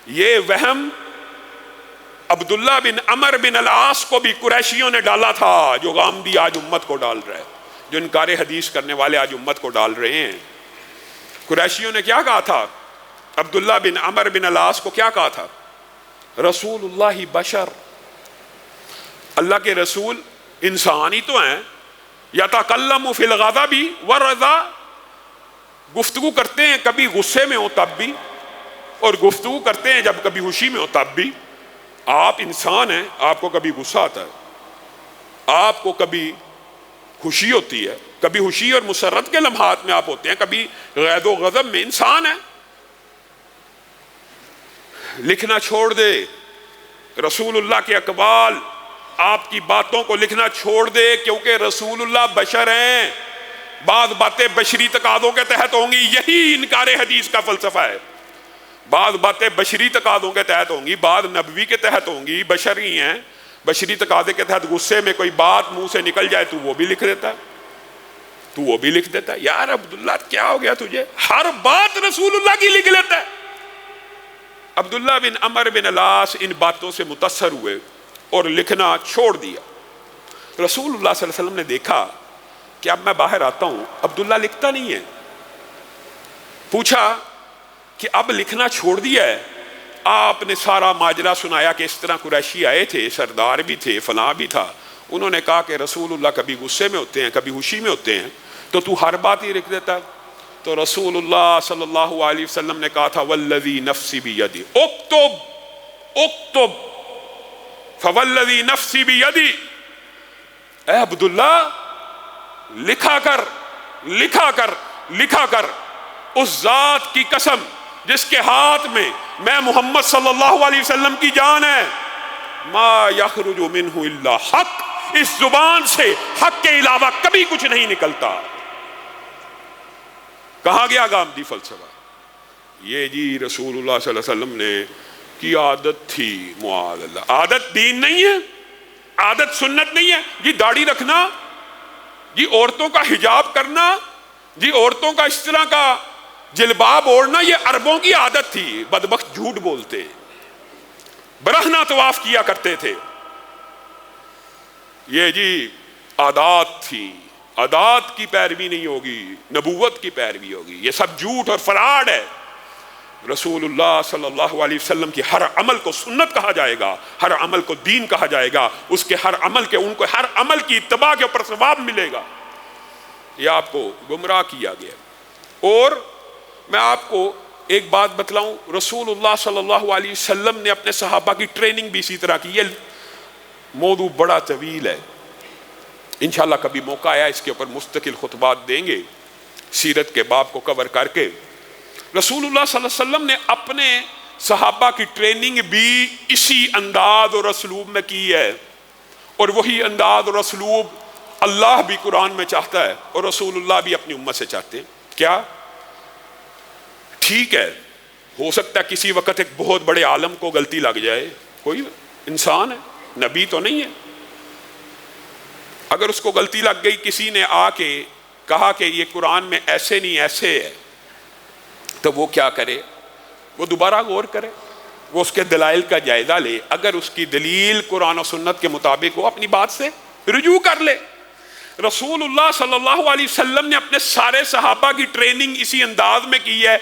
یہ وہم عبداللہ بن عمر بن العاص کو بھی قریشیوں نے ڈالا تھا، جو غامدی آج امت کو ڈال رہا ہے، جو انکار حدیث کرنے والے آج امت کو ڈال رہے ہیں۔ قریشیوں نے کیا کہا تھا؟ عبداللہ بن عمر بن العاص کو کیا کہا تھا؟ رسول اللہ بشر، اللہ کے رسول انسان ہی تو ہیں، یتکلم فی الغضب والرضا، گفتگو کرتے ہیں کبھی غصے میں ہو تب بھی، اور گفتگو کرتے ہیں جب کبھی خوشی میں ہو تب بھی۔ آپ انسان ہیں، آپ کو کبھی غصہ آتا ہے، آپ کو کبھی خوشی ہوتی ہے، کبھی خوشی اور مسرت کے لمحات میں آپ ہوتے ہیں، کبھی غیظ و غضب میں، انسان ہے۔ لکھنا چھوڑ دے رسول اللہ کے اقوال، آپ کی باتوں کو لکھنا چھوڑ دے، کیونکہ رسول اللہ بشر ہیں، بعض باتیں بشری تقاضوں کے تحت ہوں گی، یہی انکار حدیث کا فلسفہ ہے۔ بعض باتیں بشری تقاضوں کے تحت ہوں گی، بعض نبوی کے تحت ہوں گی، بشر ہی ہیں۔ بشری تقاضے کے تحت غصے میں کوئی بات منہ سے نکل جائے تو وہ بھی لکھ دیتا ہے، تو وہ بھی لکھ دیتا ہے۔ یار عبداللہ کیا ہو گیا تجھے؟ ہر بات رسول اللہ کی لکھ لیتا ہے۔ عبداللہ بن عمر بن العاص ان باتوں سے متاثر ہوئے اور لکھنا چھوڑ دیا۔ رسول اللہ صلی اللہ علیہ وسلم نے دیکھا کہ اب میں باہر آتا ہوں، عبداللہ لکھتا نہیں ہے۔ پوچھا کہ اب لکھنا چھوڑ دیا ہے؟ آپ نے سارا ماجرا سنایا کہ اس طرح قریشی آئے تھے، سردار بھی تھے، فلاں بھی تھا۔ انہوں نے کہا کہ رسول اللہ کبھی غصے میں ہوتے ہیں، کبھی خوشی میں ہوتے ہیں، تو ہر بات ہی لکھ دیتا۔ تو رسول اللہ صلی اللہ علیہ وسلم نے کہا تھا والذی نفسی بیدی، اکتب اکتب فوالذی نفسی بیدی، اے عبداللہ لکھا کر لکھا کر لکھا کر، اس ذات کی قسم جس کے ہاتھ میں محمد صلی اللہ علیہ وسلم کی جان ہے، ما یخرج منہ الا حق، اس زبان سے حق کے علاوہ کبھی کچھ نہیں نکلتا۔ کہاں گیا غامدی فلسفہ؟ یہ جی رسول اللہ صلی اللہ علیہ وسلم نے کی عادت تھی، معاذ اللہ۔ عادت دین نہیں ہے، عادت سنت نہیں ہے جی۔ داڑھی رکھنا جی، عورتوں کا حجاب کرنا جی، عورتوں کا اس طرح کا جلباب اوڑھنا، یہ عربوں کی عادت تھی۔ بدبخت جھوٹ بولتے، برہنہ طواف کیا کرتے تھے۔ یہ جی عادات تھی، عادات کی پیروی نہیں ہوگی، نبوت کی پیروی ہوگی۔ یہ سب جھوٹ اور فراڈ ہے۔ رسول اللہ صلی اللہ علیہ وسلم کی ہر عمل کو سنت کہا جائے گا، ہر عمل کو دین کہا جائے گا، اس کے ہر عمل کے ان کو ہر عمل کی اتباع کے اوپر ثواب ملے گا۔ یہ آپ کو گمراہ کیا گیا۔ اور میں آپ کو ایک بات بتلاؤں، رسول اللہ صلی اللہ علیہ وسلم نے اپنے صحابہ کی ٹریننگ بھی اسی طرح کی۔ یہ موضوع بڑا طویل ہے، انشاءاللہ کبھی موقع آیا اس کے اوپر مستقل خطبات دیں گے، سیرت کے باب کو کور کر کے۔ رسول اللہ صلی اللہ علیہ وسلم نے اپنے صحابہ کی ٹریننگ بھی اسی انداز اور اسلوب میں کی ہے، اور وہی انداز اور اسلوب اللہ بھی قرآن میں چاہتا ہے اور رسول اللہ بھی اپنی امت سے چاہتے ہیں۔ کیا؟ ٹھیک ہے، ہو سکتا ہے کسی وقت ایک بہت بڑے عالم کو غلطی لگ جائے، کوئی انسان ہے، نبی تو نہیں ہے۔ اگر اس کو غلطی لگ گئی، کسی نے آ کے کہا کہ یہ قرآن میں ایسے نہیں ایسے ہے، تو وہ کیا کرے؟ وہ دوبارہ غور کرے، وہ اس کے دلائل کا جائزہ لے۔ اگر اس کی دلیل قرآن و سنت کے مطابق ہو، اپنی بات سے رجوع کر لے۔ رسول اللہ صلی اللہ علیہ وسلم نے اپنے سارے صحابہ کی ٹریننگ اسی انداز میں کی ہے۔